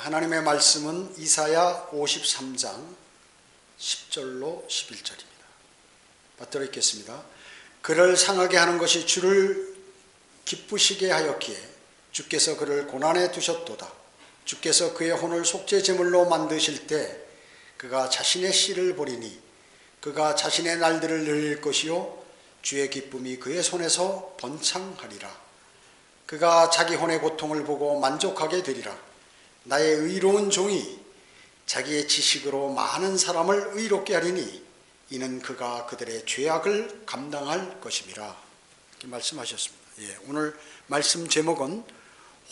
하나님의 말씀은 이사야 53장 10절로 11절입니다. 받들어 읽겠습니다. 그를 상하게 하는 것이 주를 기쁘시게 하였기에 주께서 그를 고난에 두셨도다. 주께서 그의 혼을 속죄 제물로 만드실 때 그가 자신의 씨를 보리니 그가 자신의 날들을 늘릴 것이요 주의 기쁨이 그의 손에서 번창하리라. 그가 자기 혼의 고통을 보고 만족하게 되리라. 나의 의로운 종이 자기의 지식으로 많은 사람을 의롭게 하리니 이는 그가 그들의 죄악을 감당할 것임이라. 이렇게 말씀하셨습니다. 오늘 말씀 제목은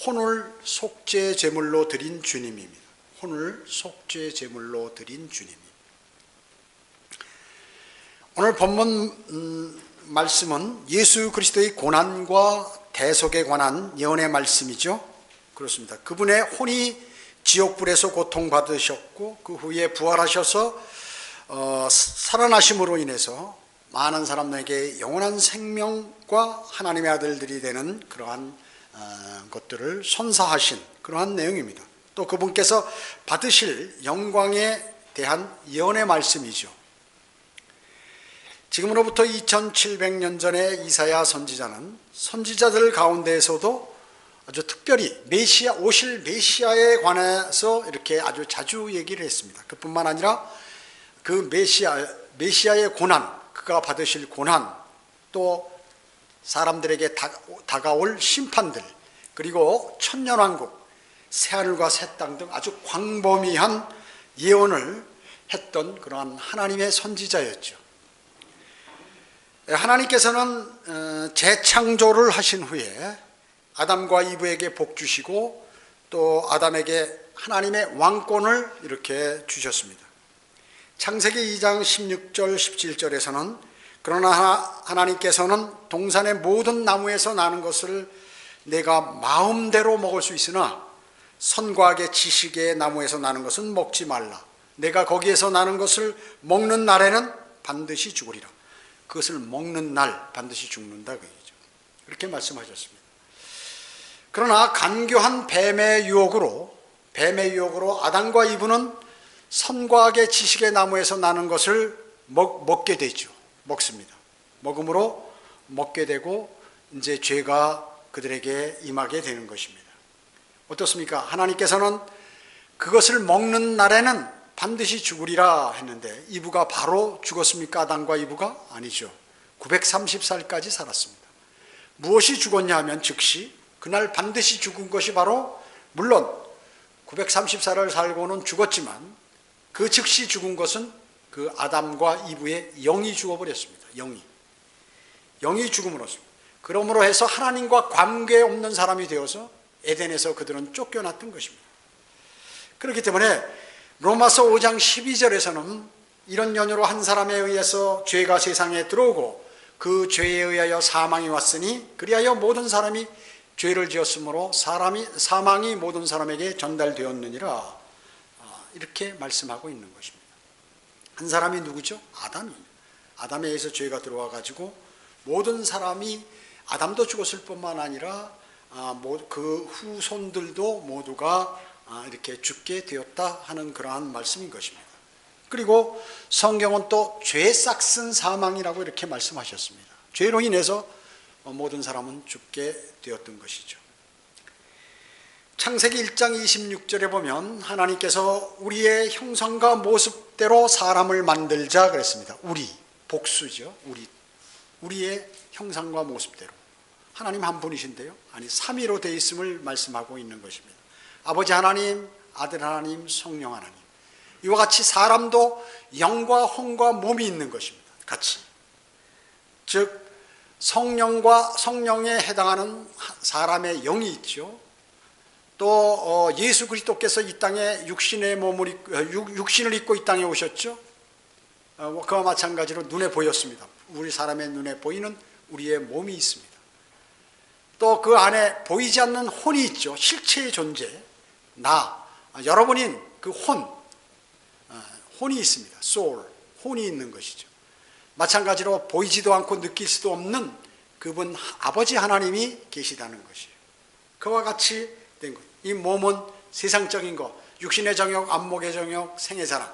혼을 속죄 제물로 드린 주님입니다. 혼을 속죄 제물로 드린 주님. 오늘 본문 말씀은 예수 그리스도의 고난과 대속에 관한 예언의 말씀이죠. 그렇습니다. 그분의 혼이 지옥불에서 고통받으셨고 그 후에 부활하셔서 살아나심으로 인해서 많은 사람에게 영원한 생명과 하나님의 아들들이 되는 그러한 것들을 선사하신 그러한 내용입니다. 또 그분께서 받으실 영광에 대한 예언의 말씀이죠. 지금으로부터 2700년 전에 이사야 선지자는 선지자들 가운데에서도 아주 특별히 메시아, 오실 메시아에 관해서 이렇게 아주 자주 얘기를 했습니다. 그뿐만 아니라 그 메시아의 고난, 그가 받으실 고난, 또 사람들에게 다가올 심판들, 그리고 천년왕국, 새하늘과 새 땅 등 아주 광범위한 예언을 했던 그러한 하나님의 선지자였죠. 하나님께서는 재창조를 하신 후에 아담과 이브에게 복 주시고 또 아담에게 하나님의 왕권을 이렇게 주셨습니다. 창세기 2장 16절 17절에서는 그러나 하나님께서는 동산의 모든 나무에서 나는 것을 내가 마음대로 먹을 수 있으나 선과 악의 지식의 나무에서 나는 것은 먹지 말라. 내가 거기에서 나는 것을 먹는 날에는 반드시 죽으리라. 그것을 먹는 날 반드시 죽는다 그 얘기죠. 그렇게 말씀하셨습니다. 그러나 간교한 뱀의 유혹으로 아담과 이브는 선과 악의 지식의 나무에서 나는 것을 먹게 되죠. 먹습니다. 먹음으로 먹게 되고 이제 죄가 그들에게 임하게 되는 것입니다. 어떻습니까? 하나님께서는 그것을 먹는 날에는 반드시 죽으리라 했는데 이브가 바로 죽었습니까? 아담과 이브가? 아니죠. 930살까지 살았습니다. 무엇이 죽었냐 하면 즉시 그날 반드시 죽은 것이 바로 물론 930살을 살고는 죽었지만 그 즉시 죽은 것은 그 아담과 이브의 영이 죽어버렸습니다. 영이 죽음으로써 그러므로 해서 하나님과 관계없는 사람이 되어서 에덴에서 그들은 쫓겨났던 것입니다. 그렇기 때문에 로마서 5장 12절에서는 이런 연유로 한 사람에 의해서 죄가 세상에 들어오고 그 죄에 의하여 사망이 왔으니 그리하여 모든 사람이 죄를 지었으므로 사망이 모든 사람에게 전달되었느니라. 이렇게 말씀하고 있는 것입니다. 한 사람이 누구죠? 아담에 의해서 죄가 들어와 가지고 모든 사람이 아담도 죽었을 뿐만 아니라 그 후손들도 모두가 이렇게 죽게 되었다 하는 그러한 말씀인 것입니다. 그리고 성경은 또 죄 싹슨 사망이라고 이렇게 말씀하셨습니다. 죄로 인해서 모든 사람은 죽게 되었던 것이죠. 창세기 1장 26절에 보면 하나님께서 우리의 형상과 모습대로 사람을 만들자 그랬습니다. 복수죠. 우리의 형상과 모습대로. 하나님 한 분이신데요. 삼위로 되어 있음을 말씀하고 있는 것입니다. 아버지 하나님, 아들 하나님, 성령 하나님. 이와 같이 사람도 영과 혼과 몸이 있는 것입니다. 같이. 즉 성령에 해당하는 사람의 영이 있죠. 또 예수 그리스도께서 이 땅에 육신을 입고 이 땅에 오셨죠. 그와 마찬가지로 눈에 보였습니다. 우리 사람의 눈에 보이는 우리의 몸이 있습니다. 또 그 안에 보이지 않는 혼이 있죠. 실체의 존재, 여러분인 그 혼이 있습니다. soul, 혼이 있는 것이죠. 마찬가지로 보이지도 않고 느낄 수도 없는 그분 아버지 하나님이 계시다는 것이에요. 그와 같이 된 것. 이 몸은 세상적인 것, 육신의 정욕, 안목의 정욕, 생의 자랑,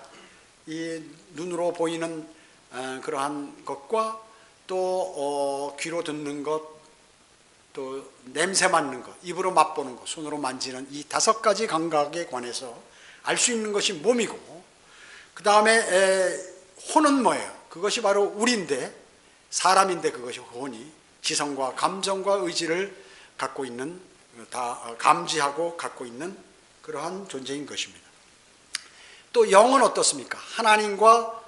이 눈으로 보이는 그러한 것과 또 귀로 듣는 것, 또 냄새 맡는 것, 입으로 맛보는 것, 손으로 만지는 이 5가지 감각에 관해서 알 수 있는 것이 몸이고, 그 다음에 혼은 뭐예요? 그것이 바로 우리인데, 사람인데 그것이 혼이 지성과 감정과 의지를 갖고 있는, 다 감지하고 갖고 있는 그러한 존재인 것입니다. 또 영은 어떻습니까? 하나님과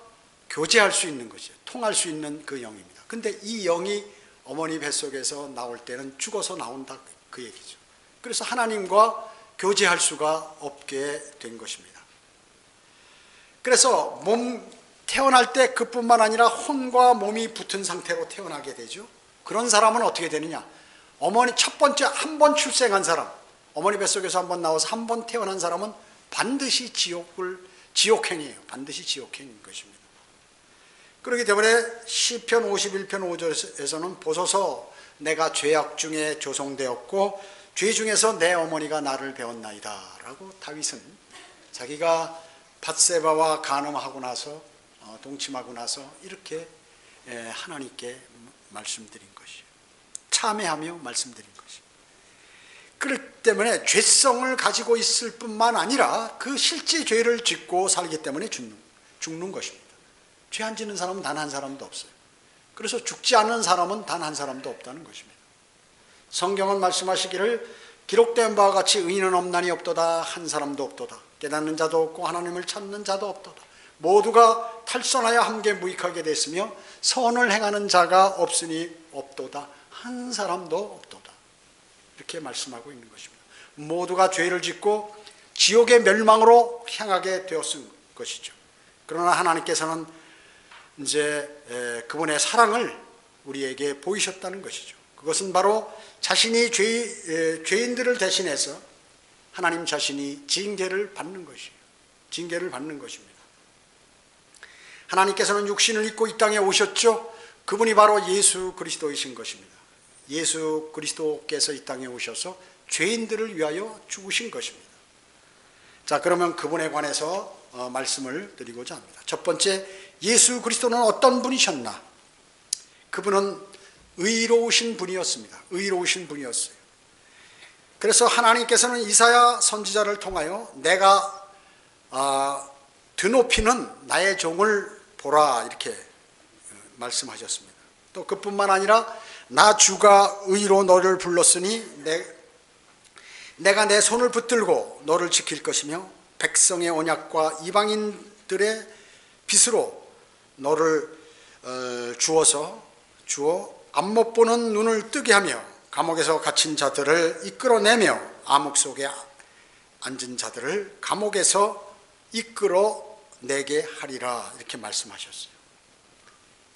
교제할 수 있는 것이죠. 통할 수 있는 그 영입니다. 근데 이 영이 어머니 뱃속에서 나올 때는 죽어서 나온다, 그 얘기죠. 그래서 하나님과 교제할 수가 없게 된 것입니다. 그래서 태어날 때 그뿐만 아니라 혼과 몸이 붙은 상태로 태어나게 되죠. 그런 사람은 어떻게 되느냐? 어머니 첫 번째 한 번 출생한 사람, 어머니 뱃속에서 한 번 나와서 한 번 태어난 사람은 반드시 지옥행이에요. 반드시 지옥행인 것입니다. 그렇기 때문에 시편 51편 5절에서는 보소서 내가 죄악 중에 조성되었고 죄 중에서 내 어머니가 나를 배웠나이다 라고 다윗은 자기가 밧세바와 간음하고 나서 동침하고 나서 이렇게 하나님께 말씀드린 것이에요. 참회하며 말씀드린 것이에요. 그렇기 때문에 죄성을 가지고 있을 뿐만 아니라 그 실제 죄를 짓고 살기 때문에 죽는 것입니다. 죄 안 짓는 사람은 단 한 사람도 없어요. 그래서 죽지 않는 사람은 단 한 사람도 없다는 것입니다. 성경은 말씀하시기를 기록된 바와 같이 의인은 없나니 없도다, 한 사람도 없도다. 깨닫는 자도 없고 하나님을 찾는 자도 없도다. 모두가 탈선하여 함께 무익하게 됐으며 선을 행하는 자가 없으니 없도다, 한 사람도 없도다. 이렇게 말씀하고 있는 것입니다. 모두가 죄를 짓고 지옥의 멸망으로 향하게 되었은 것이죠. 그러나 하나님께서는 이제 그분의 사랑을 우리에게 보이셨다는 것이죠. 그것은 바로 자신이 죄인들을 대신해서 하나님 자신이 징계를 받는 것이에요. 징계를 받는 것입니다. 하나님께서는 육신을 입고 이 땅에 오셨죠. 그분이 바로 예수 그리스도이신 것입니다. 예수 그리스도께서 이 땅에 오셔서 죄인들을 위하여 죽으신 것입니다. 자, 그러면 그분에 관해서 말씀을 드리고자 합니다. 첫 번째, 예수 그리스도는 어떤 분이셨나? 그분은 의로우신 분이었습니다. 의로우신 분이었어요. 그래서 하나님께서는 이사야 선지자를 통하여 내가 드높이는 나의 종을 보라 이렇게 말씀하셨습니다. 또 그뿐만 아니라 나 주가 의로 너를 불렀으니 내가 내 손을 붙들고 너를 지킬 것이며 백성의 언약과 이방인들의 빚으로 너를 주어 안못 보는 눈을 뜨게 하며 감옥에서 갇힌 자들을 이끌어내며 암흑 속에 앉은 자들을 감옥에서 이끌어내게 하리라 이렇게 말씀하셨어요.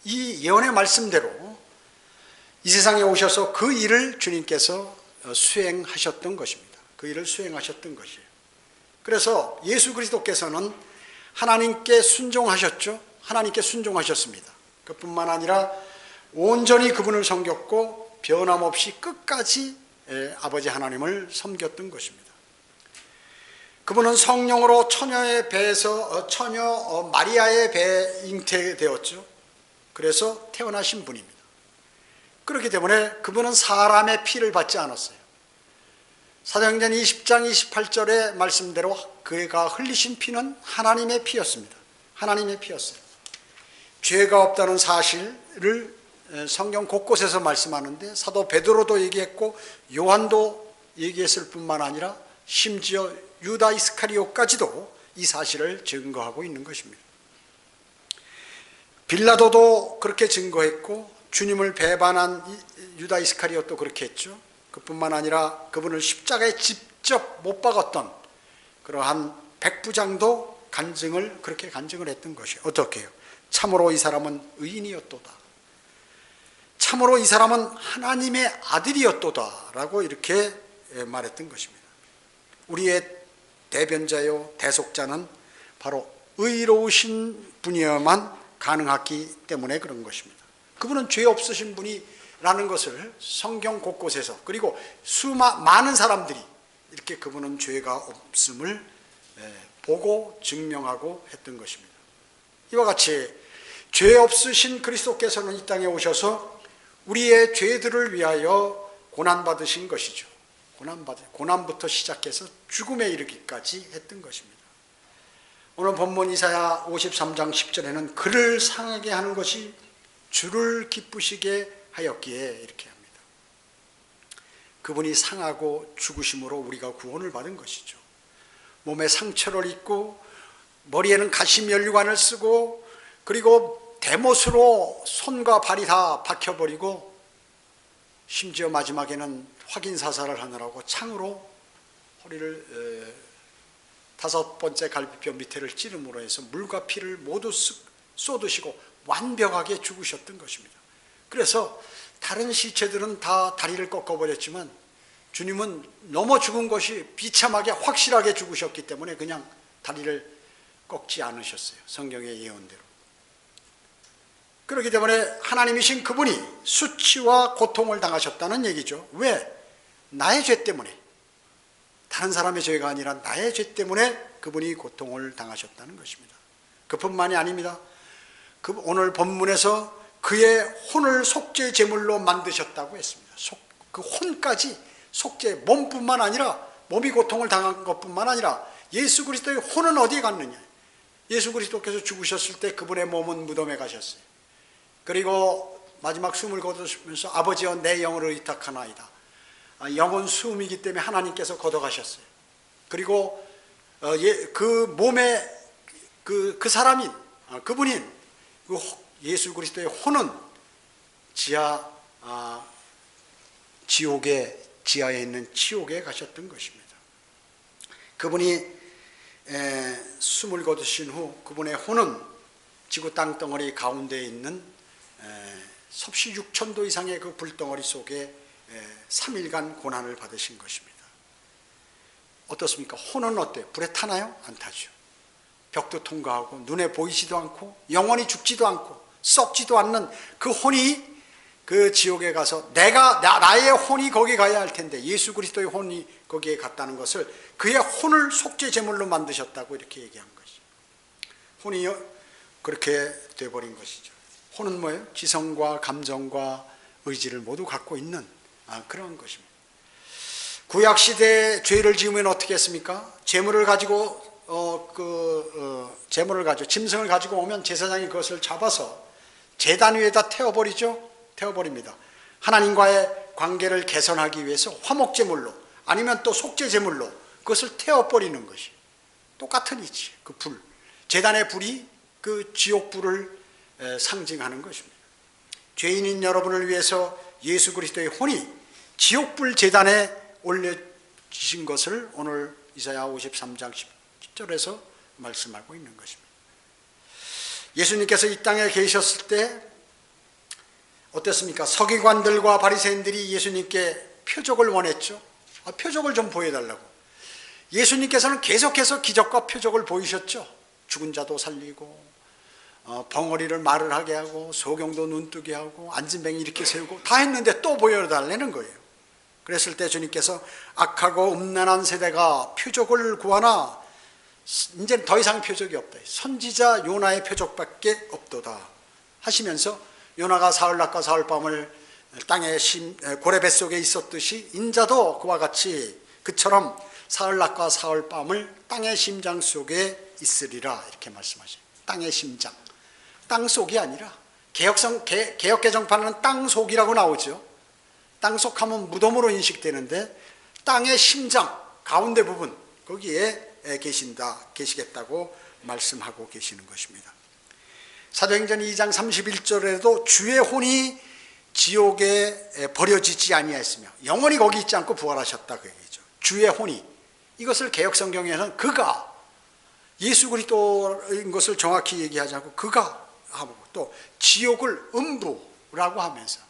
이 예언의 말씀대로 이 세상에 오셔서 그 일을 주님께서 수행하셨던 것입니다. 그 일을 수행하셨던 것이에요. 그래서 예수 그리스도께서는 하나님께 순종하셨죠. 하나님께 순종하셨습니다. 그뿐만 아니라 온전히 그분을 섬겼고 변함없이 끝까지 아버지 하나님을 섬겼던 것입니다. 그분은 성령으로 처녀의 배에서 처녀 마리아의 배에 잉태되었죠. 그래서 태어나신 분입니다. 그렇기 때문에 그분은 사람의 피를 받지 않았어요. 사도행전 20장 28절의 말씀대로 그가 흘리신 피는 하나님의 피였습니다. 하나님의 피였어요. 죄가 없다는 사실을 성경 곳곳에서 말씀하는데 사도 베드로도 얘기했고 요한도 얘기했을 뿐만 아니라 심지어 유다 이스카리오까지도 이 사실을 증거하고 있는 것입니다. 빌라도도 그렇게 증거했고 주님을 배반한 유다 이스카리오도 그렇게 했죠. 그뿐만 아니라 그분을 십자가에 직접 못 박았던 그러한 백부장도 그렇게 간증을 했던 것이에요. 어떻게 해요? 참으로 이 사람은 의인이었도다. 참으로 이 사람은 하나님의 아들이었도다 라고 이렇게 말했던 것입니다. 우리의 대변자요 대속자는 바로 의로우신 분이어야만 가능하기 때문에 그런 것입니다. 그분은 죄 없으신 분이라는 것을 성경 곳곳에서 그리고 많은 사람들이 이렇게 그분은 죄가 없음을 보고 증명하고 했던 것입니다. 이와 같이 죄 없으신 그리스도께서는 이 땅에 오셔서 우리의 죄들을 위하여 고난받으신 것이죠. 고난부터 시작해서 죽음에 이르기까지 했던 것입니다. 오늘 본문 이사야 53장 10절에는 그를 상하게 하는 것이 주를 기쁘시게 하였기에 이렇게 합니다. 그분이 상하고 죽으심으로 우리가 구원을 받은 것이죠. 몸에 상처를 입고 머리에는 가시면류관을 쓰고 그리고 대못으로 손과 발이 다 박혀버리고 심지어 마지막에는 확인 사살을 하느라고 창으로 허리를 5번째 갈비뼈 밑에를 찌름으로 해서 물과 피를 모두 쏟으시고 완벽하게 죽으셨던 것입니다. 그래서 다른 시체들은 다 다리를 꺾어버렸지만 주님은 넘어 죽은 것이 비참하게 확실하게 죽으셨기 때문에 그냥 다리를 꺾지 않으셨어요. 성경의 예언대로. 그렇기 때문에 하나님이신 그분이 수치와 고통을 당하셨다는 얘기죠. 왜? 나의 죄 때문에. 다른 사람의 죄가 아니라 나의 죄 때문에 그분이 고통을 당하셨다는 것입니다. 그뿐만이 아닙니다. 오늘 본문에서 그의 혼을 속죄 제물로 만드셨다고 했습니다. 그 혼까지 속죄, 몸뿐만 아니라 몸이 고통을 당한 것뿐만 아니라 예수 그리스도의 혼은 어디에 갔느냐. 예수 그리스도께서 죽으셨을 때 그분의 몸은 무덤에 가셨어요. 그리고 마지막 숨을 거두시면서 아버지여 내 영을 의탁하나이다. 영은 숨이기 때문에 하나님께서 걷어가셨어요. 그리고 그 몸에 그 사람인 그분인 그 예수 그리스도의 혼은 지하에 있는 지옥에 가셨던 것입니다. 그분이 숨을 거두신 후 그분의 혼은 지구 땅덩어리 가운데에 있는 섭씨 6,000도 이상의 그 불덩어리 속에 3일간 고난을 받으신 것입니다. 어떻습니까? 혼은 어때요? 불에 타나요? 안 타죠. 벽도 통과하고 눈에 보이지도 않고 영원히 죽지도 않고 썩지도 않는 그 혼이 그 지옥에 가서 나의 혼이 거기 가야 할 텐데 예수 그리스도의 혼이 거기에 갔다는 것을 그의 혼을 속죄 제물로 만드셨다고 이렇게 얘기한 것이죠. 혼이 그렇게 돼버린 것이죠. 혼은 뭐예요? 지성과 감정과 의지를 모두 갖고 있는 그런 것입니다. 구약시대에 죄를 지으면 어떻게 했습니까? 짐승을 가지고 짐승을 가지고 오면 제사장이 그것을 잡아서 제단 위에다 태워버립니다. 하나님과의 관계를 개선하기 위해서 화목제물로 아니면 또 속죄제물로 그것을 태워버리는 것이 똑같은 이치, 그 불. 제단의 불이 그 지옥불을 상징하는 것입니다. 죄인인 여러분을 위해서 예수 그리스도의 혼이 지옥불 제단에 올려지신 것을 오늘 이사야 53장 10절에서 말씀하고 있는 것입니다. 예수님께서 이 땅에 계셨을 때 어땠습니까? 서기관들과 바리새인들이 예수님께 표적을 원했죠. 표적을 좀 보여달라고. 예수님께서는 계속해서 기적과 표적을 보이셨죠. 죽은 자도 살리고 벙어리를 말을 하게 하고 소경도 눈뜨게 하고 앉은 뱅이 이렇게 세우고 다 했는데 또 보여달라는 거예요. 그랬을 때 주님께서 악하고 음란한 세대가 표적을 구하나 이제 더 이상 표적이 없다. 선지자 요나의 표적밖에 없도다 하시면서 요나가 사흘낮과 사흘밤을 땅의 고래 뱃속에 있었듯이 인자도 그와 같이 그처럼 사흘낮과 사흘밤을 땅의 심장 속에 있으리라 이렇게 말씀하셔요. 땅의 심장. 땅속이 아니라 개역개정판은 땅속이라고 나오죠. 땅속하면 무덤으로 인식되는데 땅의 심장 가운데 부분 거기에 계시겠다고 말씀하고 계시는 것입니다. 사도행전 2장 31절에도 주의 혼이 지옥에 버려지지 아니하였으며 영원히 거기 있지 않고 부활하셨다 그 얘기죠. 주의 혼이 이것을 개역성경에서는 그가 예수 그리스도인 것을 정확히 얘기하지 않고 그가 하고 또 지옥을 음부라고 하면서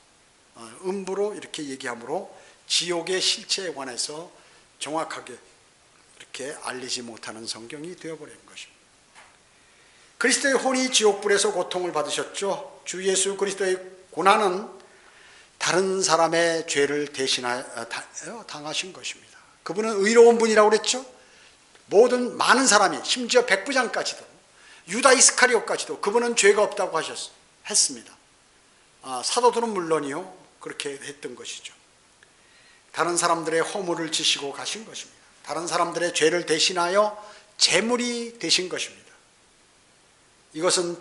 음부로 이렇게 얘기하므로 지옥의 실체에 관해서 정확하게 이렇게 알리지 못하는 성경이 되어버린 것입니다. 그리스도의 혼이 지옥불에서 고통을 받으셨죠. 주 예수 그리스도의 고난은 다른 사람의 죄를 대신하여 당하신 것입니다. 그분은 의로운 분이라고 그랬죠. 모든 많은 사람이, 심지어 백부장까지도, 유다 이스카리ot까지도 그분은 죄가 없다고 했습니다. 사도들은 물론이요, 그렇게 했던 것이죠. 다른 사람들의 허물을 지시고 가신 것입니다. 다른 사람들의 죄를 대신하여 제물이 되신 것입니다. 이것은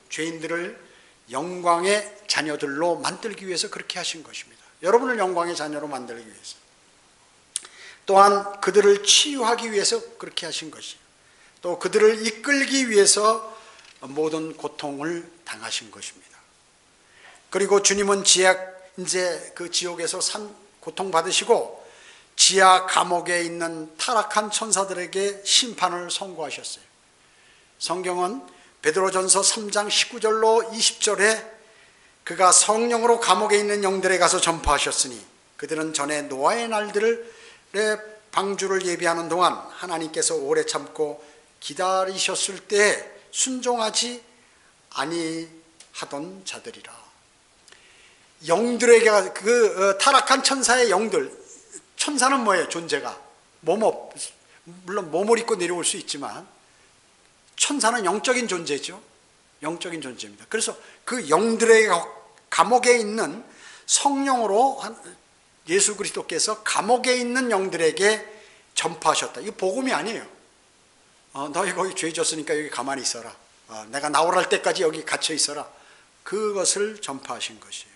죄인들을 영광의 자녀들로 만들기 위해서 그렇게 하신 것입니다. 여러분을 영광의 자녀로 만들기 위해서, 또한 그들을 치유하기 위해서 그렇게 하신 것이요, 또 그들을 이끌기 위해서 모든 고통을 당하신 것입니다. 그리고 주님은 이제 그 지옥에서 고통받으시고 지하 감옥에 있는 타락한 천사들에게 심판을 선고하셨어요. 성경은 베드로전서 3장 19절로 20절에 그가 성령으로 감옥에 있는 영들에 가서 전파하셨으니 그들은 전에 노아의 날들의 방주를 예비하는 동안 하나님께서 오래 참고 기다리셨을 때 순종하지 아니하던 자들이라. 영들에게, 타락한 천사의 영들, 천사는 뭐예요? 존재가 물론 몸을 입고 내려올 수 있지만 천사는 영적인 존재죠. 영적인 존재입니다. 그래서 그 영들의 감옥에 있는 성령으로 예수 그리스도께서 감옥에 있는 영들에게 전파하셨다. 이거 복음이 아니에요. 너희 거기 죄 졌으니까 여기 가만히 있어라. 내가 나오랄 때까지 여기 갇혀 있어라. 그것을 전파하신 것이에요.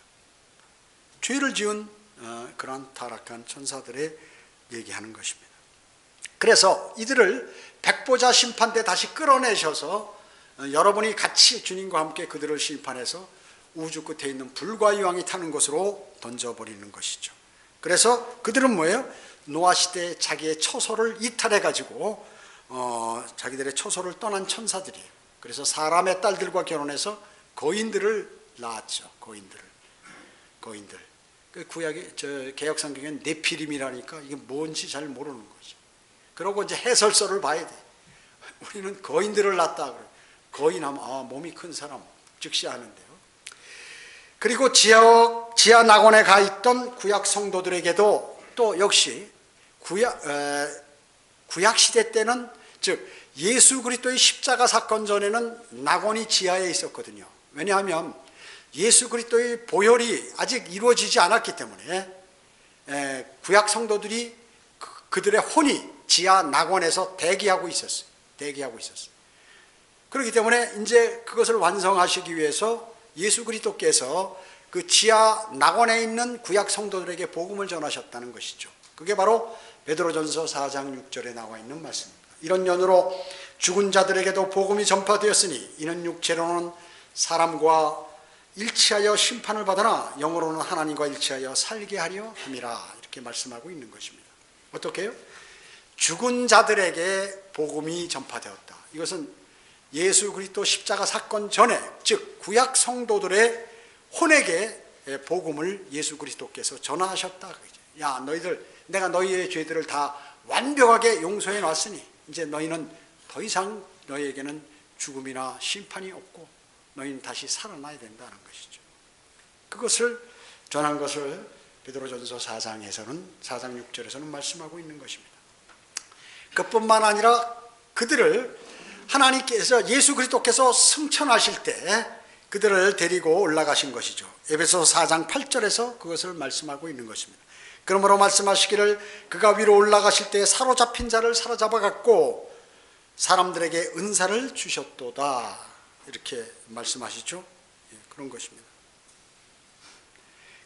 죄를 지은 그런 타락한 천사들의 얘기하는 것입니다. 그래서 이들을 백보자 심판 때 다시 끌어내셔서 여러분이 같이 주님과 함께 그들을 심판해서 우주 끝에 있는 불과 유황이 타는 곳으로 던져버리는 것이죠. 그래서 그들은 뭐예요? 노아 시대에 자기의 처소를 이탈해 가지고 자기들의 처소를 떠난 천사들이에요. 그래서 사람의 딸들과 결혼해서 거인들을 낳았죠. 거인들. 그 개역 성경엔 네피림이라니까 이게 뭔지 잘 모르는 거죠. 그러고 이제 해설서를 봐야 돼. 우리는 거인들을 낳았다 그래. 거인하면 몸이 큰 사람 즉시 아는데요. 그리고 지하 낙원에 가 있던 구약 성도들에게도 또 역시 구약 시대 때는, 즉 예수 그리스도의 십자가 사건 전에는 낙원이 지하에 있었거든요. 왜냐하면 예수 그리스도의 보혈이 아직 이루어지지 않았기 때문에 구약 성도들이 그들의 혼이 지하 낙원에서 대기하고 있었어요. 그렇기 때문에 이제 그것을 완성하시기 위해서 예수 그리스도께서 그 지하 낙원에 있는 구약 성도들에게 복음을 전하셨다는 것이죠. 그게 바로 베드로전서 4장 6절에 나와 있는 말씀입니다. 이런 연으로 죽은 자들에게도 복음이 전파되었으니 이는 육체로는 사람과 일치하여 심판을 받으나 영으로는 하나님과 일치하여 살게 하려 함이라. 이렇게 말씀하고 있는 것입니다. 어떻게 해요? 죽은 자들에게 복음이 전파되었다. 이것은 예수 그리스도 십자가 사건 전에, 즉 구약 성도들의 혼에게 복음을 예수 그리스도께서 전하셨다. 야, 너희들, 내가 너희의 죄들을 다 완벽하게 용서해 놨으니 이제 너희는 더 이상 너희에게는 죽음이나 심판이 없고 너희는 다시 살아나야 된다는 것이죠. 그것을 전한 것을 베드로전서 4장에서는 4장 6절에서는 말씀하고 있는 것입니다. 그뿐만 아니라 그들을 하나님께서, 예수 그리스도께서 승천하실 때 그들을 데리고 올라가신 것이죠. 에베소서 4장 8절에서 그것을 말씀하고 있는 것입니다. 그러므로 말씀하시기를 그가 위로 올라가실 때 사로잡힌 자를 사로잡아 갖고 사람들에게 은사를 주셨도다. 이렇게 말씀하시죠. 그런 것입니다.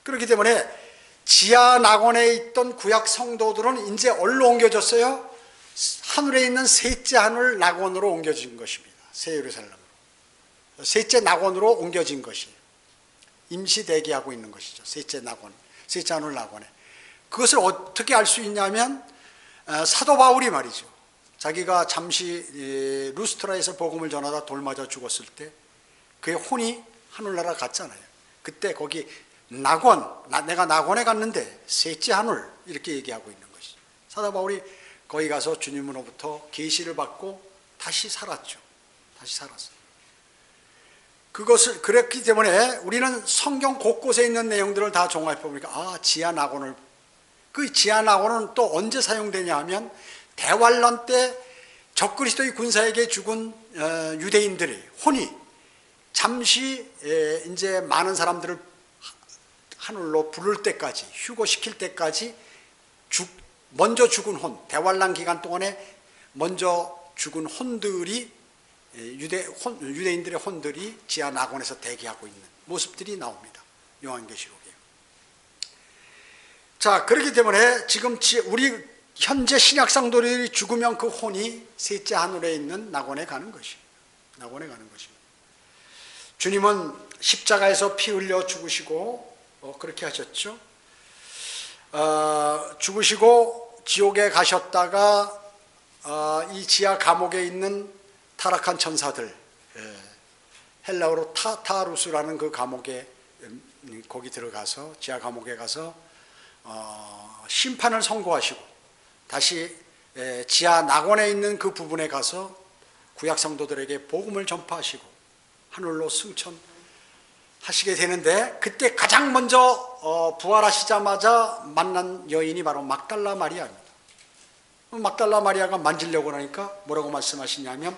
그렇기 때문에 지하 낙원에 있던 구약 성도들은 이제 어디로 옮겨졌어요? 하늘에 있는 셋째 하늘 낙원으로 옮겨진 것입니다. 새 예루살렘으로. 셋째 낙원으로 옮겨진 것이에요. 임시 대기하고 있는 것이죠. 셋째 낙원, 셋째 하늘 낙원에. 그것을 어떻게 알 수 있냐면 사도 바울이 말이죠. 자기가 잠시 루스트라에서 복음을 전하다 돌 맞아 죽었을 때 그의 혼이 하늘나라 갔잖아요. 그때 거기 낙원, 내가 낙원에 갔는데 셋째 하늘 이렇게 얘기하고 있는 것이죠. 사도 바울이 거기 가서 주님으로부터 계시를 받고 다시 살았죠. 다시 살았어요. 그것을 그랬기 때문에 우리는 성경 곳곳에 있는 내용들을 다 종합해 보니까 지하 낙원을 그 지하 낙원은 또 언제 사용되냐 하면 대환란 때 적그리스도의 군사에게 죽은 유대인들의 혼이 잠시 이제 많은 사람들을 하늘로 부를 때까지, 휴거시킬 때까지 먼저 죽은 혼, 대환란 기간 동안에 먼저 죽은 혼들이 유대인들의 혼들이 지하 낙원에서 대기하고 있는 모습들이 나옵니다. 요한계시록에. 자, 그렇기 때문에 지금 우리 현재 신약 성도들이 죽으면 그 혼이 셋째 하늘에 있는 낙원에 가는 것이에요. 낙원에 가는 것입니다. 주님은 십자가에서 피 흘려 죽으시고 그렇게 하셨죠. 죽으시고 지옥에 가셨다가 이 지하 감옥에 있는 타락한 천사들, 헬라어로 타타루스라는 그 감옥에 거기 들어가서 지하 감옥에 가서 심판을 선고하시고 다시 지하 낙원에 있는 그 부분에 가서 구약 성도들에게 복음을 전파하시고 하늘로 승천하시게 되는데, 그때 가장 먼저 부활하시자마자 만난 여인이 바로 막달라 마리아입니다. 막달라 마리아가 만지려고 하니까 뭐라고 말씀하시냐면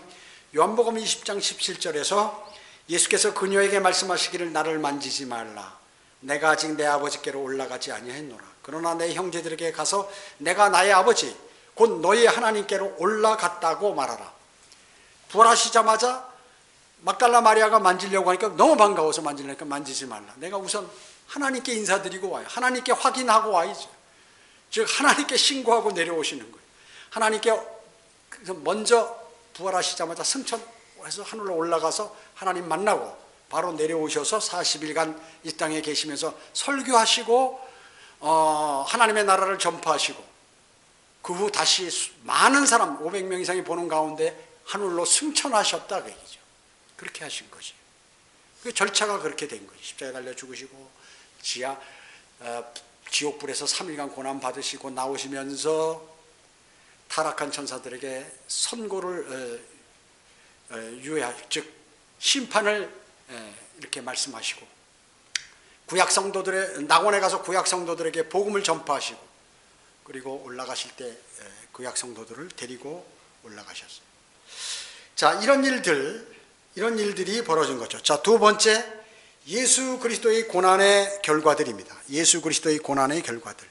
요한복음 20장 17절에서 예수께서 그녀에게 말씀하시기를 나를 만지지 말라. 내가 아직 내 아버지께로 올라가지 아니하였노라. 그러나 내 형제들에게 가서 내가 나의 아버지 곧 너희 하나님께로 올라갔다고 말하라. 부활하시자마자 막달라 마리아가 만지려고 하니까 너무 반가워서 만지려니까 만지지 말라. 내가 우선 하나님께 인사드리고 와요. 하나님께 확인하고 와야죠. 즉 하나님께 신고하고 내려오시는 거예요. 하나님께 먼저 부활하시자마자 승천해서 하늘로 올라가서 하나님 만나고 바로 내려오셔서 40일간 이 땅에 계시면서 설교하시고 하나님의 나라를 전파하시고 그 후 다시 많은 사람 500명 이상이 보는 가운데 하늘로 승천하셨다 그 얘기죠. 그렇게 하신 거지. 그 절차가 그렇게 된 거지. 십자가에 달려 죽으시고 지옥불에서 3일간 고난 받으시고 나오시면서 타락한 천사들에게 선고를 즉 심판을 이렇게 말씀하시고 구약 성도들의 낙원에 가서 구약 성도들에게 복음을 전파하시고 그리고 올라가실 때 구약 성도들을 데리고 올라가셨어요. 자, 이런 일들이 벌어진 거죠. 자, 두 번째, 예수 그리스도의 고난의 결과들입니다. 예수 그리스도의 고난의 결과들.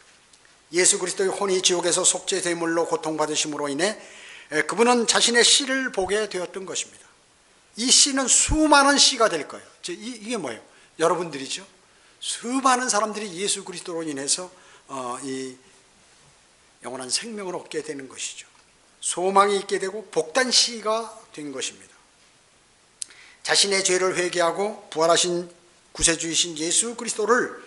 예수 그리스도의 혼이 지옥에서 속죄제물로 고통받으심으로 인해 그분은 자신의 씨를 보게 되었던 것입니다. 이 씨는 수많은 씨가 될 거예요. 이게 뭐예요? 여러분들이죠. 수많은 사람들이 예수 그리스도로 인해서 이 영원한 생명을 얻게 되는 것이죠. 소망이 있게 되고 복된 씨가 된 것입니다. 자신의 죄를 회개하고 부활하신 구세주이신 예수 그리스도를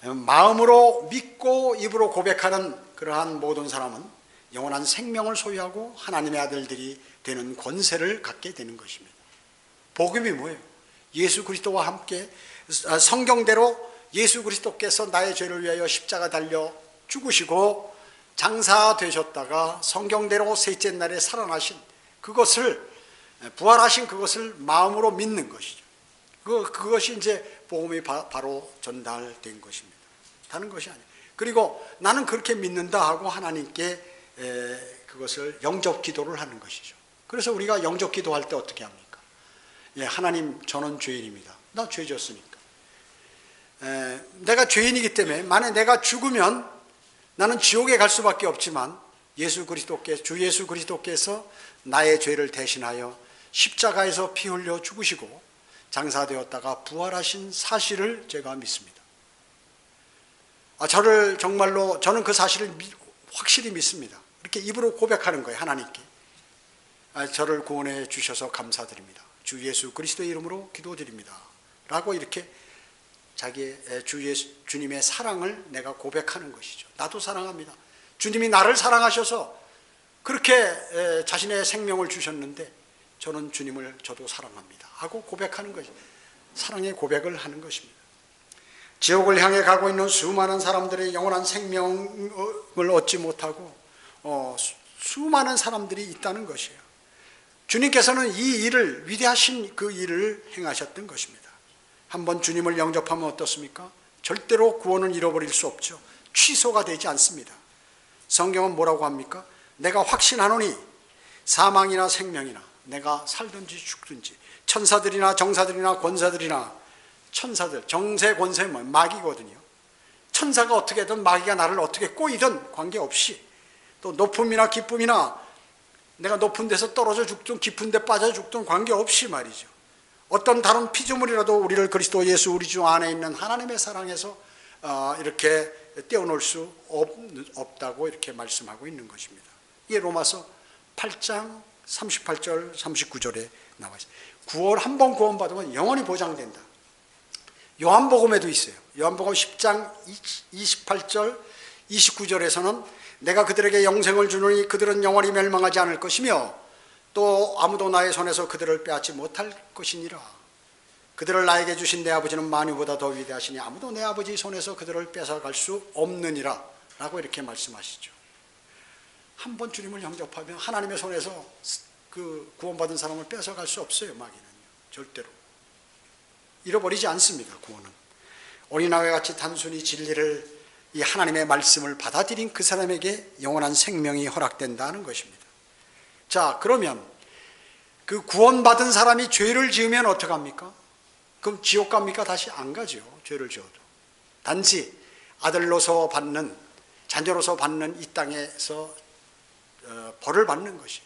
마음으로 믿고 입으로 고백하는 그러한 모든 사람은 영원한 생명을 소유하고 하나님의 아들들이 되는 권세를 갖게 되는 것입니다. 복음이 뭐예요? 예수 그리스도와 함께 성경대로 예수 그리스도께서 나의 죄를 위하여 십자가 달려 죽으시고 장사되셨다가 성경대로 셋째 날에 살아나신 그것을 부활하신 그것을 마음으로 믿는 것이죠. 그것이 이제 복음이 바로 전달된 것입니다. 다른 것이 아니에요. 그리고 나는 그렇게 믿는다 하고 하나님께 그것을 영접 기도를 하는 것이죠. 그래서 우리가 영접 기도할 때 어떻게 합니까? 하나님, 저는 죄인입니다. 나 죄 졌으니까. 내가 죄인이기 때문에 만약 내가 죽으면 나는 지옥에 갈 수밖에 없지만 주 예수 그리스도께서 나의 죄를 대신하여 십자가에서 피 흘려 죽으시고 장사되었다가 부활하신 사실을 제가 믿습니다. 저는 그 사실을 확실히 믿습니다. 이렇게 입으로 고백하는 거예요. 하나님께. 저를 구원해 주셔서 감사드립니다. 주 예수 그리스도의 이름으로 기도드립니다. 라고 이렇게 자기의 주님의 사랑을 내가 고백하는 것이죠. 나도 사랑합니다. 주님이 나를 사랑하셔서 그렇게 자신의 생명을 주셨는데 저는 주님을 저도 사랑합니다 하고 고백하는 것이 사랑의 고백을 하는 것입니다. 지옥을 향해 가고 있는 수많은 사람들의 영원한 생명을 얻지 못하고 수많은 사람들이 있다는 것이에요. 주님께서는 이 일을, 위대하신 그 일을 행하셨던 것입니다. 한번 주님을 영접하면 어떻습니까? 절대로 구원을 잃어버릴 수 없죠. 취소가 되지 않습니다. 성경은 뭐라고 합니까? 내가 확신하노니 사망이나 생명이나 내가 살든지 죽든지 천사들이나 정사들이나 권사들이나 천사들, 정세 권세는 마귀거든요. 천사가 어떻게든 마귀가 나를 어떻게 꼬이든 관계없이 또 높음이나 기쁨이나 내가 높은 데서 떨어져 죽든 깊은 데 빠져 죽든 관계없이 말이죠. 어떤 다른 피조물이라도 우리를 그리스도 예수 우리 주 안에 있는 하나님의 사랑에서 이렇게 떼어놓을 수 없다고 이렇게 말씀하고 있는 것입니다. 이게 로마서 8장 38절 39절에 나와 있어요. 구원 한번 구원받으면 영원히 보장된다. 요한복음에도 있어요. 요한복음 10장 28절 29절에서는 내가 그들에게 영생을 주노니 그들은 영원히 멸망하지 않을 것이며 또 아무도 나의 손에서 그들을 빼앗지 못할 것이니라. 그들을 나에게 주신 내 아버지는 만유보다 더 위대하시니 아무도 내 아버지 손에서 그들을 뺏어갈 수 없느니라 라고 이렇게 말씀하시죠. 한번 주님을 영접하면 하나님의 손에서 그 구원받은 사람을 뺏어갈 수 없어요. 마귀는요. 절대로 잃어버리지 않습니다. 구원은 어린아이와 같이 단순히 진리를 이 하나님의 말씀을 받아들인 그 사람에게 영원한 생명이 허락된다는 것입니다. 자, 그러면 그 구원받은 사람이 죄를 지으면 어떡합니까? 그럼 지옥 갑니까? 다시 안 가죠. 죄를 지어도. 단지 아들로서 받는, 자녀로서 받는 이 땅에서 벌을 받는 것이에요.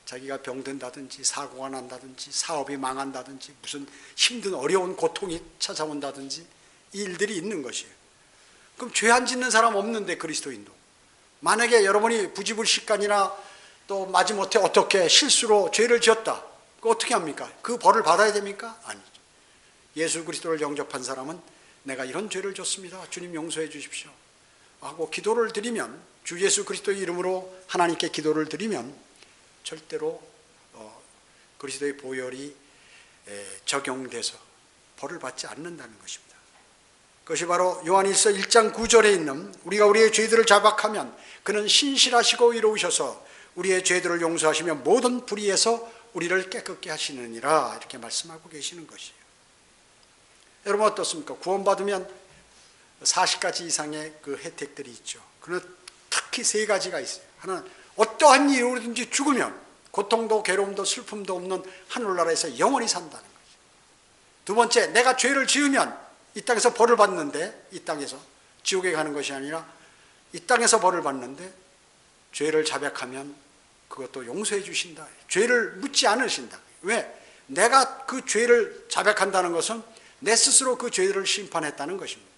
자기가 병든다든지 사고가 난다든지 사업이 망한다든지 무슨 힘든 어려운 고통이 찾아온다든지 이 일들이 있는 것이에요. 그럼 죄 안 짓는 사람 없는데 그리스도인도. 만약에 여러분이 부지불식간이나 또 마지못해 어떻게 실수로 죄를 지었다. 그 어떻게 합니까? 그 벌을 받아야 됩니까? 아니죠. 예수 그리스도를 영접한 사람은 내가 이런 죄를 졌습니다. 주님 용서해 주십시오. 하고 기도를 드리면 주 예수 그리스도의 이름으로 하나님께 기도를 드리면 절대로 그리스도의 보혈이 적용돼서 벌을 받지 않는다는 것입니다. 그것이 바로 요한일서 1장 9절에 있는 우리가 우리의 죄들을 자박하면 그는 신실하시고 의로우셔서 우리의 죄들을 용서하시며 모든 불의에서 우리를 깨끗게 하시느니라 이렇게 말씀하고 계시는 것이에요. 여러분 어떻습니까? 구원받으면 40가지 이상의 그 혜택들이 있죠. 그러나 특히 3가지가 있어요. 하나는 어떠한 이유로든지 죽으면 고통도 괴로움도 슬픔도 없는 하늘나라에서 영원히 산다는 거죠. 두 번째, 내가 죄를 지으면 이 땅에서 벌을 받는데, 이 땅에서 지옥에 가는 것이 아니라 이 땅에서 벌을 받는데 죄를 자백하면 그것도 용서해 주신다. 죄를 묻지 않으신다. 왜? 내가 그 죄를 자백한다는 것은 내 스스로 그 죄를 심판했다는 것입니다.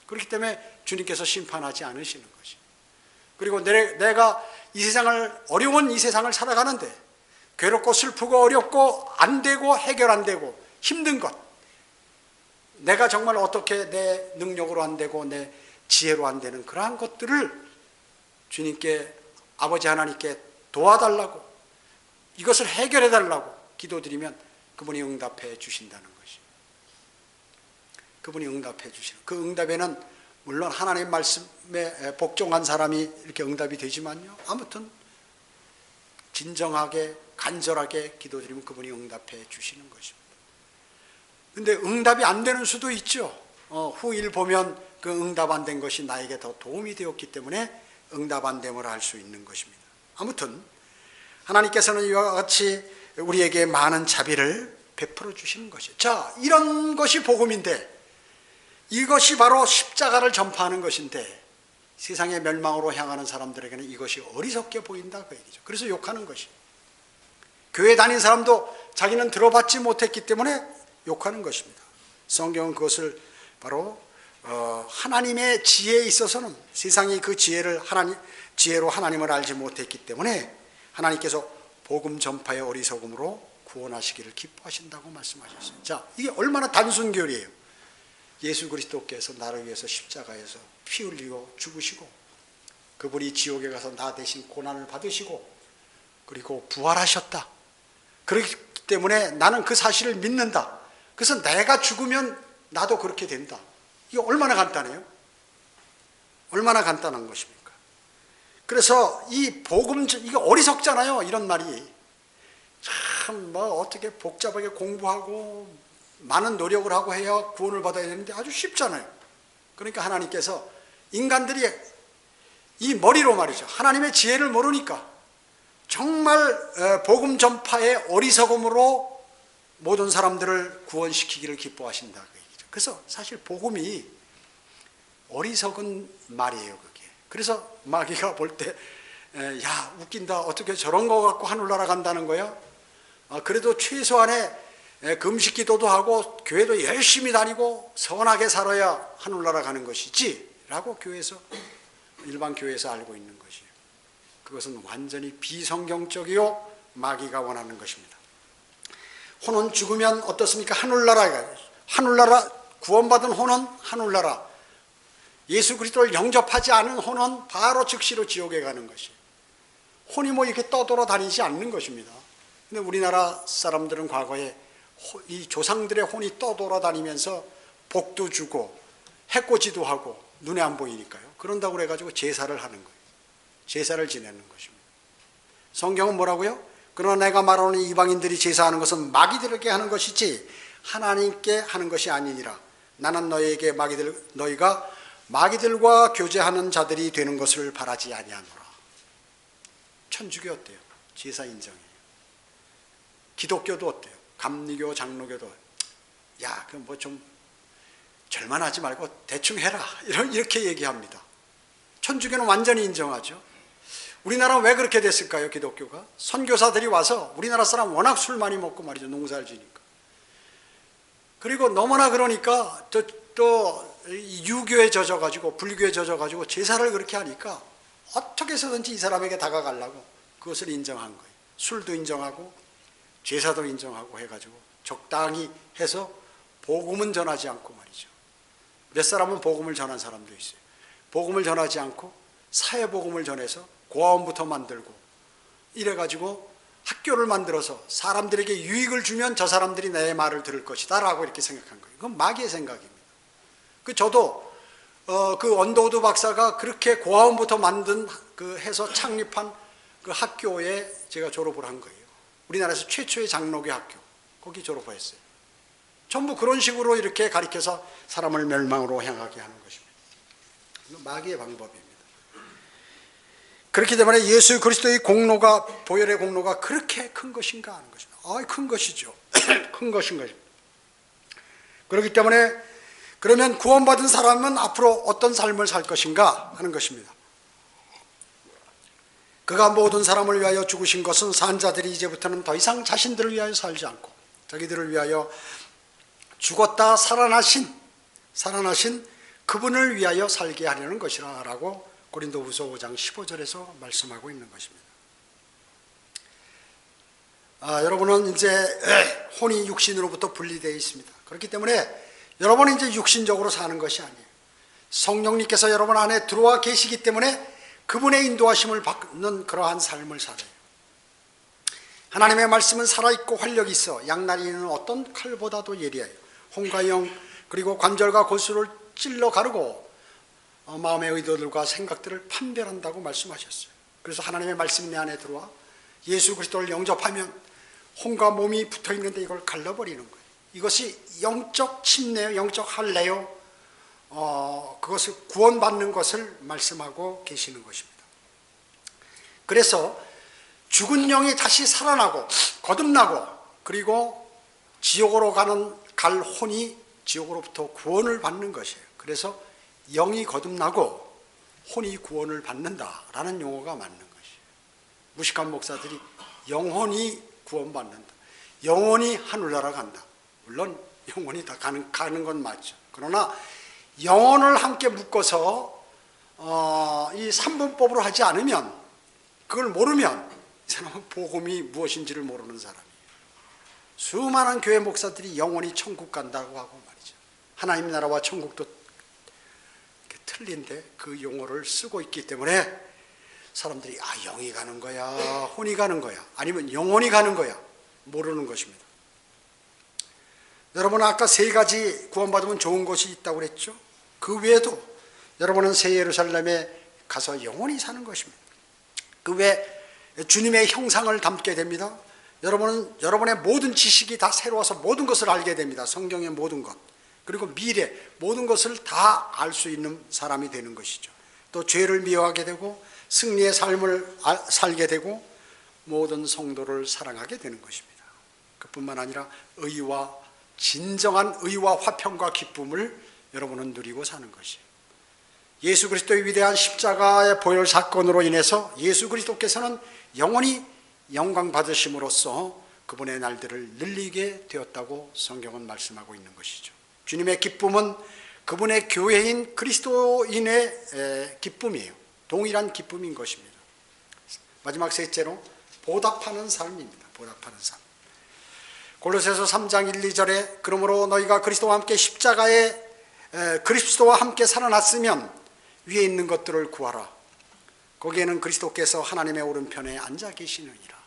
그렇기 때문에 주님께서 심판하지 않으시는 것입니다. 그리고 내가 이 세상을, 어려운 이 세상을 살아가는데 괴롭고 슬프고 어렵고 안 되고 해결 안 되고 힘든 것, 내가 정말 어떻게 내 능력으로 안 되고 내 지혜로 안 되는 그러한 것들을 주님께, 아버지 하나님께 도와달라고, 이것을 해결해 달라고 기도드리면 그분이 응답해 주신다는 것이. 그분이 응답해 주시는, 그 응답에는 물론 하나님의 말씀에 복종한 사람이 이렇게 응답이 되지만요, 아무튼 진정하게 간절하게 기도드리면 그분이 응답해 주시는 것입니다. 근데 응답이 안 되는 수도 있죠. 후일 보면 그 응답 안 된 것이 나에게 더 도움이 되었기 때문에 응답 안 됨을 알 수 있는 것입니다. 아무튼 하나님께서는 이와 같이 우리에게 많은 자비를 베풀어 주시는 것이에요. 자, 이런 것이 복음인데, 이것이 바로 십자가를 전파하는 것인데 세상의 멸망으로 향하는 사람들에게는 이것이 어리석게 보인다 그 얘기죠. 그래서 욕하는 것이에요. 교회 다닌 사람도 자기는 들어받지 못했기 때문에 욕하는 것입니다. 성경은 그것을 바로 하나님의 지혜에 있어서는 세상이 그 지혜로 하나님을 알지 못했기 때문에 하나님께서 복음 전파의 어리석음으로 구원하시기를 기뻐하신다고 말씀하셨어요. 자, 이게 얼마나 단순 교리예요. 예수 그리스도께서 나를 위해서 십자가에서 피 흘리고 죽으시고 그분이 지옥에 가서 나 대신 고난을 받으시고 그리고 부활하셨다. 그렇기 때문에 나는 그 사실을 믿는다. 그래서 내가 죽으면 나도 그렇게 된다. 이거 얼마나 간단해요? 얼마나 간단한 것입니까? 그래서 이 복음, 이거 어리석잖아요. 이런 말이. 참 어떻게 복잡하게 공부하고 많은 노력을 하고 해야 구원을 받아야 되는데 아주 쉽잖아요. 그러니까 하나님께서 인간들이 이 머리로 말이죠. 하나님의 지혜를 모르니까 정말 복음 전파의 어리석음으로 모든 사람들을 구원시키기를 기뻐하신다. 그래서 사실 복음이 어리석은 말이에요, 그게. 그래서 마귀가 볼 때, 야, 웃긴다. 어떻게 저런 거 갖고 하늘 날아간다는 거야? 그래도 최소한의 금식 기도도 하고 교회도 열심히 다니고 선하게 살아야 하늘 날아가는 것이지 라고 일반 교회에서 알고 있는 것이에요. 그것은 완전히 비성경적이요 마귀가 원하는 것입니다. 혼은 죽으면 어떻습니까? 하늘나라 구원받은 혼은 하늘나라, 예수 그리스도를 영접하지 않은 혼은 바로 즉시로 지옥에 가는 것이에요. 혼이 뭐 이렇게 떠돌아다니지 않는 것입니다. 근데 우리나라 사람들은 과거에 이 조상들의 혼이 떠돌아다니면서 복도 주고 해코지도 하고 눈에 안 보이니까요. 그런다고 그래가지고 제사를 하는 거예요. 제사를 지내는 것입니다. 성경은 뭐라고요? 그러나 내가 말하는 이방인들이 제사하는 것은 마귀들에게 하는 것이지 하나님께 하는 것이 아니니라. 나는 너희가 마귀들과 교제하는 자들이 되는 것을 바라지 아니하노라. 천주교 어때요? 제사 인정해요. 기독교도 어때요? 감리교, 장로교도 야, 그럼 뭐 좀 절만하지 말고 대충 해라 이렇게 얘기합니다. 천주교는 완전히 인정하죠. 우리나라는 왜 그렇게 됐을까요? 기독교가 선교사들이 와서 우리나라 사람 워낙 술 많이 먹고 말이죠. 농사를 지니까. 그리고 너무나 그러니까 또 유교에 젖어가지고 불교에 젖어가지고 제사를 그렇게 하니까 어떻게 해서든지 이 사람에게 다가가려고 그것을 인정한 거예요. 술도 인정하고 제사도 인정하고 해가지고 적당히 해서 복음은 전하지 않고 말이죠. 몇 사람은 복음을 전한 사람도 있어요. 복음을 전하지 않고 사회복음을 전해서 고아원부터 만들고 이래가지고 학교를 만들어서 사람들에게 유익을 주면 저 사람들이 내 말을 들을 것이다 라고 이렇게 생각한 거예요. 그건 마귀의 생각입니다. 저도 그 언더우드 박사가 그렇게 고아원부터 해서 창립한 그 학교에 제가 졸업을 한 거예요. 우리나라에서 최초의 장로교 학교, 거기 졸업했어요. 전부 그런 식으로 이렇게 가르쳐서 사람을 멸망으로 향하게 하는 것입니다. 마귀의 방법입니다. 그렇기 때문에 예수 그리스도의 공로가, 보혈의 공로가 그렇게 큰 것인가 하는 것입니다. 큰 것이죠. 큰 것인 것입니다. 그렇기 때문에 그러면 구원받은 사람은 앞으로 어떤 삶을 살 것인가 하는 것입니다. 그가 모든 사람을 위하여 죽으신 것은 산 자들이 이제부터는 더 이상 자신들을 위하여 살지 않고 자기들을 위하여 죽었다 살아나신 그분을 위하여 살게 하려는 것이라 라고 고린도후서 5장 15절에서 말씀하고 있는 것입니다. 여러분은 이제 혼이 육신으로부터 분리되어 있습니다. 그렇기 때문에 여러분은 이제 육신적으로 사는 것이 아니에요. 성령님께서 여러분 안에 들어와 계시기 때문에 그분의 인도하심을 받는 그러한 삶을 살아요. 하나님의 말씀은 살아있고 활력이 있어 양날이는 어떤 칼보다도 예리해요. 혼과 영 그리고 관절과 골수를 찔러 가르고 마음의 의도들과 생각들을 판별한다고 말씀하셨어요. 그래서 하나님의 말씀이 내 안에 들어와 예수 그리스도를 영접하면 혼과 몸이 붙어있는데 이걸 갈라버리는 거예요. 이것이 영적 침례요, 영적 할례요, 그것을 구원받는 것을 말씀하고 계시는 것입니다. 그래서 죽은 영이 다시 살아나고 거듭나고 그리고 지옥으로 갈 혼이 지옥으로부터 구원을 받는 것이에요. 그래서 영이 거듭나고 혼이 구원을 받는다라는 용어가 맞는 것이에요. 무식한 목사들이 영혼이 구원받는다, 영혼이 하늘나라 간다. 물론 영혼이 다 가는 건 맞죠. 그러나 영혼을 함께 묶어서 이 삼분법으로 하지 않으면, 그걸 모르면 이 사람은 복음이 무엇인지를 모르는 사람이에요. 수많은 교회 목사들이 영혼이 천국 간다고 하고 말이죠. 하나님 나라와 천국도 틀린데 그 용어를 쓰고 있기 때문에 사람들이 영이 가는 거야, 혼이 가는 거야, 아니면 영혼이 가는 거야 모르는 것입니다. 여러분 아까 세 가지 구원받으면 좋은 것이 있다고 그랬죠. 그 외에도 여러분은 새 예루살렘에 가서 영원히 사는 것입니다. 그 외에 주님의 형상을 담게 됩니다. 여러분은 여러분의 모든 지식이 다 새로워서 모든 것을 알게 됩니다. 성경의 모든 것. 그리고 미래 모든 것을 다 알 수 있는 사람이 되는 것이죠. 또 죄를 미워하게 되고 승리의 삶을 살게 되고 모든 성도를 사랑하게 되는 것입니다. 그뿐만 아니라 진정한 의와 화평과 기쁨을 여러분은 누리고 사는 것이에요. 예수 그리스도의 위대한 십자가의 보혈 사건으로 인해서 예수 그리스도께서는 영원히 영광 받으심으로써 그분의 날들을 늘리게 되었다고 성경은 말씀하고 있는 것이죠. 주님의 기쁨은 그분의 교회인 그리스도인의 기쁨이에요. 동일한 기쁨인 것입니다. 마지막 셋째로 보답하는 삶입니다. 보답하는 삶. 골로새서 3장 1, 2절에 그러므로 너희가 그리스도와 함께 그리스도와 함께 살아났으면 위에 있는 것들을 구하라. 거기에는 그리스도께서 하나님의 오른편에 앉아 계시느니라.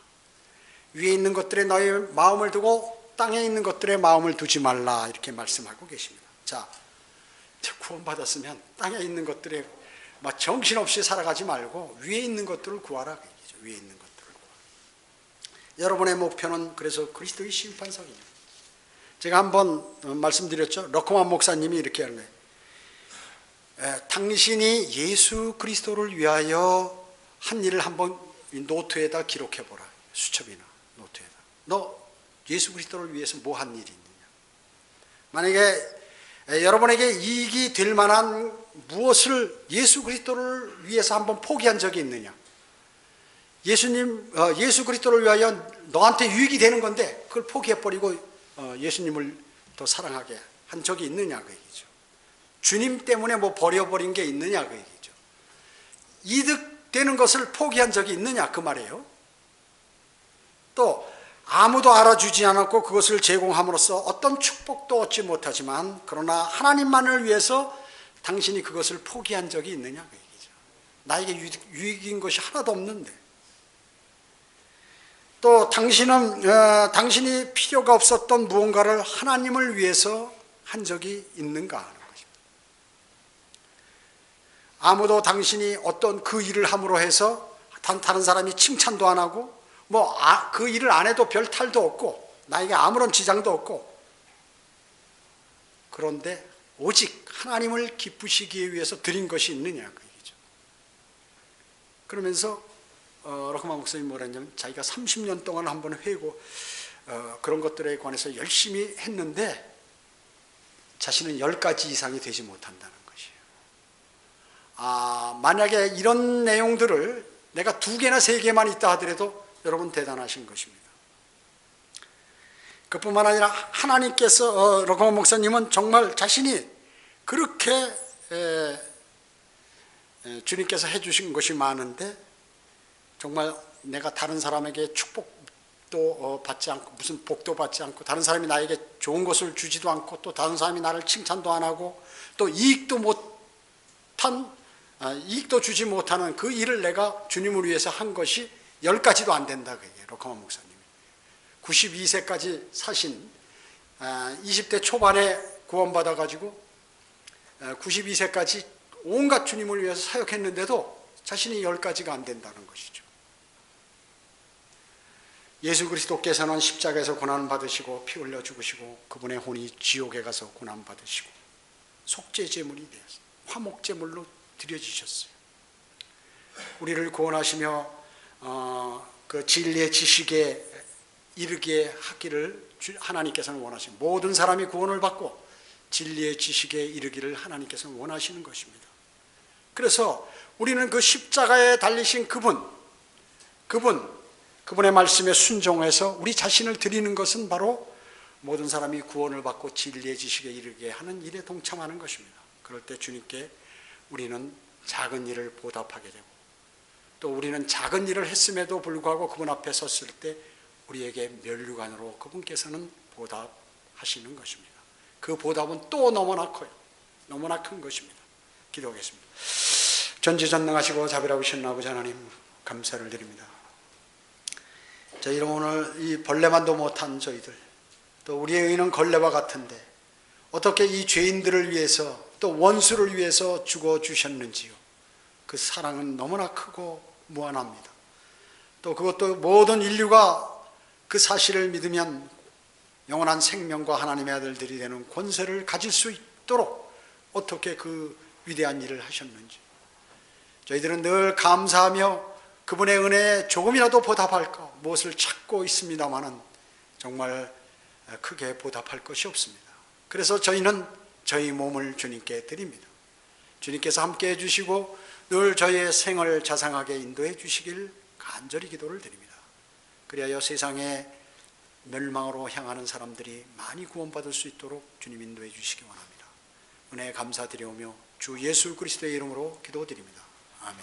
위에 있는 것들에 너희 마음을 두고 땅에 있는 것들에 마음을 두지 말라, 이렇게 말씀하고 계십니다. 자, 구원받았으면 땅에 있는 것들에 막 정신없이 살아가지 말고 위에 있는 것들을 구하라, 그 얘기죠. 위에 있는 것들을 구하라. 여러분의 목표는 그래서 그리스도의 심판석입니다. 제가 한번 말씀드렸죠. 러커만 목사님이 이렇게 하는 거예요. 당신이 예수 그리스도를 위하여 한 일을 한번 노트에다 기록해보라. 수첩이나 노트에다. 너 예수 그리스도를 위해서 뭐 한 일이 있느냐. 만약에 여러분에게 이익이 될 만한 무엇을 예수 그리스도를 위해서 한번 포기한 적이 있느냐. 예수 그리스도를 위하여 너한테 유익이 되는 건데 그걸 포기해버리고 예수님을 더 사랑하게 한 적이 있느냐, 그 얘기죠. 주님 때문에 뭐 버려버린 게 있느냐, 그 얘기죠. 이득되는 것을 포기한 적이 있느냐, 그 말이에요. 또 아무도 알아주지 않았고 그것을 제공함으로써 어떤 축복도 얻지 못하지만 그러나 하나님만을 위해서 당신이 그것을 포기한 적이 있느냐, 그 얘기죠. 나에게 유익인 것이 하나도 없는데. 또 당신이 필요가 없었던 무언가를 하나님을 위해서 한 적이 있는가 하는 것입니다. 아무도 당신이 어떤 그 일을 함으로 해서 다른 사람이 칭찬도 안 하고 그 일을 안 해도 별 탈도 없고 나에게 아무런 지장도 없고, 그런데 오직 하나님을 기쁘시기 위해서 드린 것이 있느냐, 그 얘기죠. 그러면서 러크만 목사님이 뭐라 했냐면 자기가 30년 동안 한번 그런 것들에 관해서 열심히 했는데 자신은 10가지 이상이 되지 못한다는 것이에요. 만약에 이런 내용들을 내가 2개나 3개만 있다 하더라도 여러분 대단하신 것입니다. 그뿐만 아니라 하나님께서 러크만 목사님은 정말 자신이 그렇게 주님께서 해주신 것이 많은데 정말 내가 다른 사람에게 축복도 받지 않고 무슨 복도 받지 않고 다른 사람이 나에게 좋은 것을 주지도 않고 또 다른 사람이 나를 칭찬도 안 하고 또 이익도 주지 못하는 그 일을 내가 주님을 위해서 한 것이 10가지도 안 된다, 그 얘기예요. 러커만 목사님이 92세까지 사신 20대 초반에 구원받아 가지고 92세까지 온갖 주님을 위해서 사역했는데도 자신이 10가지가 안 된다는 것이죠. 예수 그리스도께서는 십자가에서 고난을 받으시고 피 흘려 죽으시고 그분의 혼이 지옥에 가서 고난 받으시고 속죄 제물이 되어서 화목 제물로 드려지셨어요. 우리를 구원하시며 그 진리의 지식에 이르게 하기를 하나님께서는 원하시고 모든 사람이 구원을 받고 진리의 지식에 이르기를 하나님께서는 원하시는 것입니다. 그래서 우리는 그 십자가에 달리신 그분의 말씀에 순종해서 우리 자신을 드리는 것은 바로 모든 사람이 구원을 받고 진리의 지식에 이르게 하는 일에 동참하는 것입니다. 그럴 때 주님께 우리는 작은 일을 보답하게 되고 또 우리는 작은 일을 했음에도 불구하고 그분 앞에 섰을 때 우리에게 면류관으로 그분께서는 보답하시는 것입니다. 그 보답은 또 너무나 커요. 너무나 큰 것입니다. 기도하겠습니다. 전지전능하시고 자비로우신 아버지 하나님, 감사를 드립니다. 저희는 오늘 이 벌레만도 못한 저희들, 또 우리의 의는 걸레와 같은데 어떻게 이 죄인들을 위해서 또 원수를 위해서 죽어주셨는지요. 그 사랑은 너무나 크고 무한합니다. 또 그것도 모든 인류가 그 사실을 믿으면 영원한 생명과 하나님의 아들들이 되는 권세를 가질 수 있도록 어떻게 그 위대한 일을 하셨는지 저희들은 늘 감사하며 그분의 은혜에 조금이라도 보답할까 무엇을 찾고 있습니다마는 정말 크게 보답할 것이 없습니다. 그래서 저희는 저희 몸을 주님께 드립니다. 주님께서 함께해 주시고 늘 저희의 생을 자상하게 인도해 주시길 간절히 기도를 드립니다. 그리하여 세상에 멸망으로 향하는 사람들이 많이 구원받을 수 있도록 주님 인도해 주시기 원합니다. 은혜에 감사드리오며 주 예수 그리스도의 이름으로 기도드립니다. 아멘.